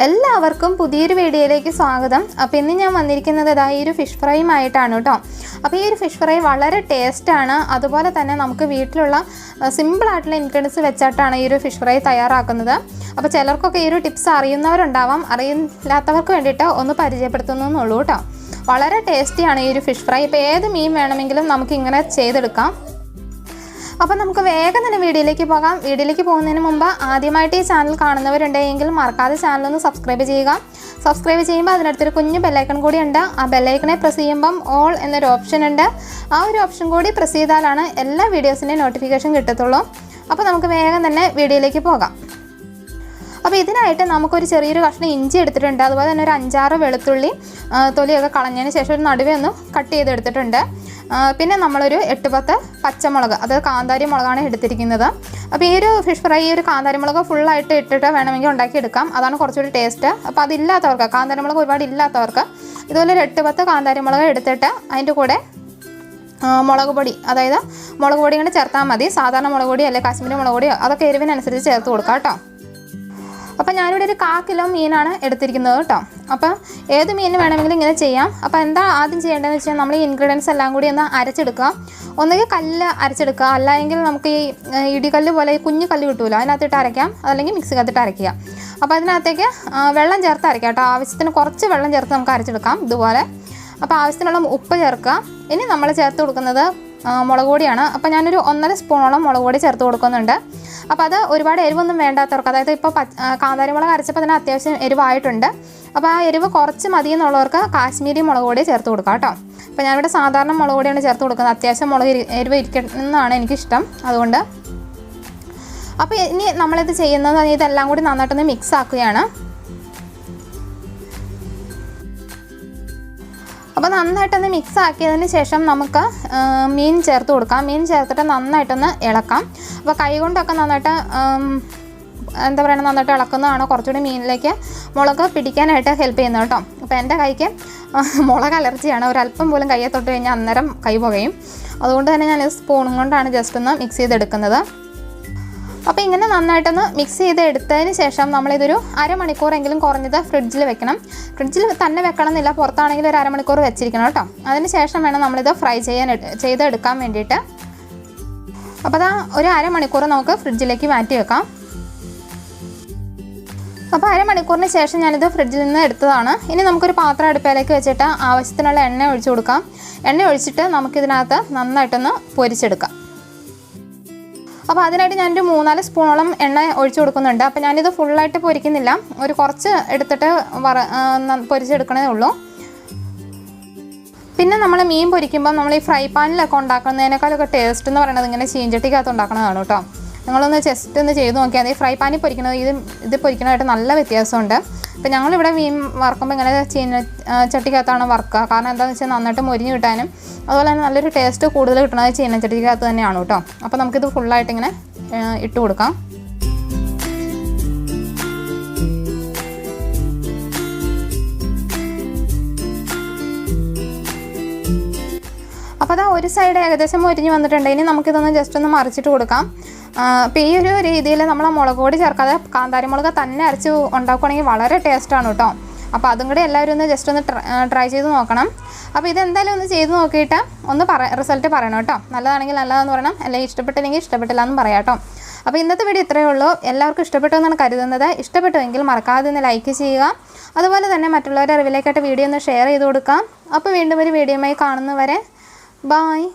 എല്ലാവർക്കും പുതിയൊരു വീഡിയോയിലേക്ക് സ്വാഗതം. അപ്പോൾ ഇന്ന് ഞാൻ വന്നിരിക്കുന്നത് ഈ ഒരു ഫിഷ് ഫ്രൈയുമായിട്ടാണ് കേട്ടോ. അപ്പോൾ ഈ ഒരു ഫിഷ് ഫ്രൈ വളരെ ടേസ്റ്റാണ്. അതുപോലെ തന്നെ നമുക്ക് വീട്ടിലുള്ള സിമ്പിളായിട്ടുള്ള ഇൻഗ്രീഡിയൻസ് വെച്ചിട്ടാണ് ഈ ഒരു ഫിഷ് ഫ്രൈ തയ്യാറാക്കുന്നത്. അപ്പോൾ ചിലർക്കൊക്കെ ഈ ഒരു ടിപ്സ് അറിയുന്നവരുണ്ടാവാം, അറിയില്ലാത്തവർക്ക് വേണ്ടിയിട്ട് ഒന്ന് പരിചയപ്പെടുത്തുന്നുള്ളൂ കേട്ടോ. വളരെ ടേസ്റ്റിയാണ് ഈ ഒരു ഫിഷ് ഫ്രൈ. ഇപ്പോൾ ഏത് മീൻ വേണമെങ്കിലും നമുക്കിങ്ങനെ ചെയ്തെടുക്കാം. അപ്പോൾ നമുക്ക് വേഗം തന്നെ വീഡിയോയിലേക്ക് പോകാം. വീഡിയോയിലേക്ക് പോകുന്നതിന് മുമ്പ് ആദ്യമായിട്ട് ഈ ചാനൽ കാണുന്നവരുണ്ടെങ്കിൽ മറക്കാതെ ചാനലൊന്ന് സബ്സ്ക്രൈബ് ചെയ്യുക. സബ്സ്ക്രൈബ് ചെയ്യുമ്പോൾ അതിനടുത്തൊരു കുഞ്ഞു ബെല്ലൈക്കൺ കൂടി ഉണ്ട്. ആ ബെല്ലൈക്കണെ പ്രസ് ചെയ്യുമ്പം ഓൾ എന്നൊരു ഓപ്ഷൻ ഉണ്ട്. ആ ഒരു ഓപ്ഷൻ കൂടി പ്രസ് ചെയ്താലാണ് എല്ലാ വീഡിയോസിൻ്റെയും നോട്ടിഫിക്കേഷൻ കിട്ടത്തുള്ളൂ. അപ്പോൾ നമുക്ക് വേഗം തന്നെ വീഡിയോയിലേക്ക് പോകാം. അപ്പോൾ ഇതിനായിട്ട് നമുക്കൊരു ചെറിയൊരു കഷ്ണം ഇഞ്ചി എടുത്തിട്ടുണ്ട്. അതുപോലെ തന്നെ ഒരു 5-6 വെളുത്തുള്ളി തൊലിയൊക്കെ കളഞ്ഞതിന് ശേഷം ഒരു നടുവേ ഒന്ന് കട്ട് ചെയ്തെടുത്തിട്ടുണ്ട്. പിന്നെ നമ്മളൊരു 8-10 പച്ചമുളക്, അത് കാന്താരി മുളകാണ് എടുത്തിരിക്കുന്നത്. അപ്പോൾ ഈ ഒരു ഫിഷ് ഫ്രൈ ഒരു കാന്താരി മുളക് ഫുള്ളായിട്ട് ഇട്ടിട്ട് വേണമെങ്കിൽ ഉണ്ടാക്കിയെടുക്കാം. അതാണ് കുറച്ചുകൂടി ടേസ്റ്റ്. അപ്പോൾ അതില്ലാത്തവർക്ക്, കാന്താരി മുളക് ഒരുപാട് ഇല്ലാത്തവർക്ക് ഇതുപോലെ ഒരു 8-10 കാന്താരി മുളക് എടുത്തിട്ട് അതിൻ്റെ കൂടെ മുളക് പൊടി, അതായത് മുളക് പൊടി കൊണ്ട് ചേർത്താൽ മതി. സാധാരണ മുളക് പൊടി അല്ലെങ്കിൽ കാശ്മീരി മുളക് പൊടിയോ അതൊക്കെ എരിവിനനുസരിച്ച് ചേർത്ത് കൊടുക്കാം കേട്ടോ. അപ്പോൾ ഞാനിവിടെ ഒരു 1/4 കിലോ മീനാണ് എടുത്തിരിക്കുന്നത് കേട്ടോ. അപ്പം ഏത് മീൻ വേണമെങ്കിലും ഇങ്ങനെ ചെയ്യാം. അപ്പോൾ എന്താ ആദ്യം ചെയ്യേണ്ടതെന്ന് വെച്ചാൽ നമ്മൾ ഈ ഇൻഗ്രീഡിയൻസ് എല്ലാം കൂടി ഒന്ന് അരച്ചെടുക്കുക. ഒന്നുകിൽ കല്ല് അരച്ചെടുക്കുക, അല്ലെങ്കിൽ നമുക്ക് ഈ ഇടികല്ല് പോലെ ഈ കുഞ്ഞു കല്ല് കിട്ടുമല്ലോ, അതിനകത്തിട്ട് അരയ്ക്കാം. അല്ലെങ്കിൽ മിക്സിക്കകത്തിട്ട് അരയ്ക്കുക. അപ്പോൾ അതിനകത്തേക്ക് വെള്ളം ചേർത്ത് അരയ്ക്കാം കേട്ടോ. ആവശ്യത്തിന് കുറച്ച് വെള്ളം ചേർത്ത് നമുക്ക് അരച്ചെടുക്കാം ഇതുപോലെ. അപ്പോൾ ആവശ്യത്തിനുള്ള ഉപ്പ് ചേർക്കുക. ഇനി നമ്മൾ ചേർത്ത് കൊടുക്കുന്നത് മുളക് പൊടിയാണ്. അപ്പോൾ ഞാനൊരു 1.5 സ്പൂണോളം മുളക് പൊടി ചേർത്ത് കൊടുക്കുന്നുണ്ട്. അപ്പോൾ അത് ഒരുപാട് എരിവൊന്നും വേണ്ടാത്തവർക്ക്, അതായത് ഇപ്പോൾ കാന്താരി മുളക് അരച്ചപ്പോൾ അതിന് അത്യാവശ്യം എരിവായിട്ടുണ്ട്. അപ്പോൾ ആ എരിവ് കുറച്ച് മതി എന്നുള്ളവർക്ക് കാശ്മീരി മുളക് പൊടി ചേർത്ത് കൊടുക്കാം കേട്ടോ. അപ്പോൾ ഞാനിവിടെ സാധാരണ മുളക് പൊടിയാണ് ചേർത്ത് കൊടുക്കുന്നത്. അത്യാവശ്യം എരിവ് ഇരിക്കണമെന്നാണ് എനിക്കിഷ്ടം, അതുകൊണ്ട്. അപ്പോൾ ഇനി നമ്മളിത് ചെയ്യുന്നത് ഇതെല്ലാം കൂടി നന്നായിട്ടൊന്ന് മിക്സ് ആക്കുകയാണ്. അപ്പോൾ നന്നായിട്ടൊന്ന് മിക്സ് ആക്കിയതിന് ശേഷം നമുക്ക് മീൻ ചേർത്ത് കൊടുക്കാം. മീൻ ചേർത്തിട്ട് നന്നായിട്ടൊന്ന് ഇളക്കാം. അപ്പോൾ കൈ കൊണ്ടൊക്കെ നന്നായിട്ട് എന്താ പറയുക, നന്നായിട്ട് ഇളക്കുന്നതാണ് കുറച്ചുകൂടി മീനിലേക്ക് മുളക് പിടിക്കാനായിട്ട് ഹെൽപ്പ് ചെയ്യുന്നത് കേട്ടോ. അപ്പോൾ എൻ്റെ കൈക്ക് മുളക് അലർജിയാണ്. ഒരല്പം പോലും കയ്യെ തൊട്ട് കഴിഞ്ഞാൽ അന്നേരം കൈ പുകയും. അതുകൊണ്ട് തന്നെ ഞാൻ സ്പൂണും കൊണ്ടാണ് ജസ്റ്റ് ഒന്ന് മിക്സ് ചെയ്തെടുക്കുന്നത്. അപ്പോൾ ഇങ്ങനെ നന്നായിട്ടൊന്ന് മിക്സ് ചെയ്തെടുത്തതിന് ശേഷം നമ്മളിതൊരു അരമണിക്കൂറെങ്കിലും കുറഞ്ഞത് ഫ്രിഡ്ജിൽ വെക്കണം. ഫ്രിഡ്ജിൽ തന്നെ വെക്കണം എന്നില്ല, പുറത്താണെങ്കിൽ ഒരു അരമണിക്കൂർ വെച്ചിരിക്കണം കേട്ടോ. അതിന് ശേഷം വേണം നമ്മളിത് ഫ്രൈ ചെയ്തെടുക്കാൻ വേണ്ടിയിട്ട്. അപ്പോൾ അതാ ഒരു അരമണിക്കൂർ നമുക്ക് ഫ്രിഡ്ജിലേക്ക് മാറ്റി വെക്കാം. അപ്പോൾ അരമണിക്കൂറിന് ശേഷം ഞാനിത് ഫ്രിഡ്ജിൽ നിന്ന് എടുത്തതാണ്. ഇനി നമുക്കൊരു പാത്രം അടുപ്പിലേക്ക് വെച്ചിട്ട് ആവശ്യത്തിനുള്ള എണ്ണ ഒഴിച്ചു കൊടുക്കാം. എണ്ണ ഒഴിച്ചിട്ട് നമുക്കിതിനകത്ത് നന്നായിട്ടൊന്ന് പൊരിച്ചെടുക്കാം. അപ്പോൾ അതിനായിട്ട് ഞാനൊരു 3-4 സ്പൂണോളം എണ്ണ ഒഴിച്ചു കൊടുക്കുന്നുണ്ട്. അപ്പോൾ ഞാനിത് ഫുള്ളായിട്ട് പൊരിക്കുന്നില്ല, ഒരു കുറച്ച് എടുത്തിട്ട് പൊരിച്ചെടുക്കണേ ഉള്ളൂ. പിന്നെ നമ്മൾ മീൻ പൊരിക്കുമ്പോൾ നമ്മൾ ഈ ഫ്രൈ പാനിലൊക്കെ ഉണ്ടാക്കുന്നതിനേക്കാളൊക്കെ ടേസ്റ്റ് എന്ന് പറയുന്നത് ഇങ്ങനെ ചീഞ്ചട്ടിക്കകത്ത് ഉണ്ടാക്കുന്നതാണ് കേട്ടോ. നിങ്ങളൊന്ന് ജസ്റ്റ് ഒന്ന് ചെയ്ത് നോക്കിയാൽ മതി. ഫ്രൈ പാനിൽ പൊരിക്കുന്നത് ഇത് പൊരിക്കുന്നതായിട്ട് നല്ല വ്യത്യാസമുണ്ട്. അപ്പോൾ ഞങ്ങളിവിടെ മീൻ വറുക്കുമ്പോൾ ഇങ്ങനെ ചട്ടിക്കകത്താണ് വറുക്കുക. കാരണം എന്താണെന്ന് വെച്ചാൽ നന്നായിട്ട് മൊരിഞ്ഞ് കിട്ടാനും അതുപോലെ തന്നെ നല്ലൊരു ടേസ്റ്റ് കൂടുതൽ കിട്ടുന്നത് ചീനച്ചട്ടിക്കകത്ത് തന്നെയാണ് കേട്ടോ. അപ്പോൾ നമുക്കിത് ഫുള്ളായിട്ട് ഇങ്ങനെ ഇട്ട് കൊടുക്കാം. അപ്പോൾ അതാ ഒരു സൈഡ് ഏകദേശം മൊരിഞ്ഞ് വന്നിട്ടുണ്ട്. ഇനി നമുക്കിതൊന്ന് ജസ്റ്റ് ഒന്ന് മറിച്ചിട്ട് കൊടുക്കാം. അപ്പോൾ ഈ ഒരു രീതിയിൽ നമ്മൾ മുളക് പൊടി ചേർക്കാതെ കാന്താരി മുളക് തന്നെ അരച്ച് ഉണ്ടാക്കുകയാണെങ്കിൽ വളരെ ടേസ്റ്റാണ് കേട്ടോ. അപ്പോൾ അതും കൂടി എല്ലാവരും ഒന്ന് ജസ്റ്റ് ഒന്ന് ട്രൈ ചെയ്ത് നോക്കണം. അപ്പോൾ ഇതെന്തായാലും ഒന്ന് ചെയ്ത് നോക്കിയിട്ട് ഒന്ന് റിസൾട്ട് പറയണം കേട്ടോ. നല്ലതാണെങ്കിൽ നല്ലതെന്ന് പറയണം, അല്ലെങ്കിൽ ഇഷ്ടപ്പെട്ടില്ലെങ്കിൽ ഇഷ്ടപ്പെട്ടില്ല എന്നും പറയാം കേട്ടോ. അപ്പോൾ ഇന്നത്തെ വീഡിയോ ഇത്രയേ ഉള്ളൂ. എല്ലാവർക്കും ഇഷ്ടപ്പെട്ടു എന്നാണ് കരുതുന്നത്. ഇഷ്ടപ്പെട്ടുവെങ്കിൽ മറക്കാതെ ഒന്ന് ലൈക്ക് ചെയ്യുക. അതുപോലെ തന്നെ മറ്റുള്ളവരുടെ അറിവിലേക്കായിട്ട് വീഡിയോ ഒന്ന് ഷെയർ ചെയ്ത് കൊടുക്കാം. അപ്പോൾ വീണ്ടും ഒരു വീഡിയോയുമായി കാണുന്നവരെ ബായ്.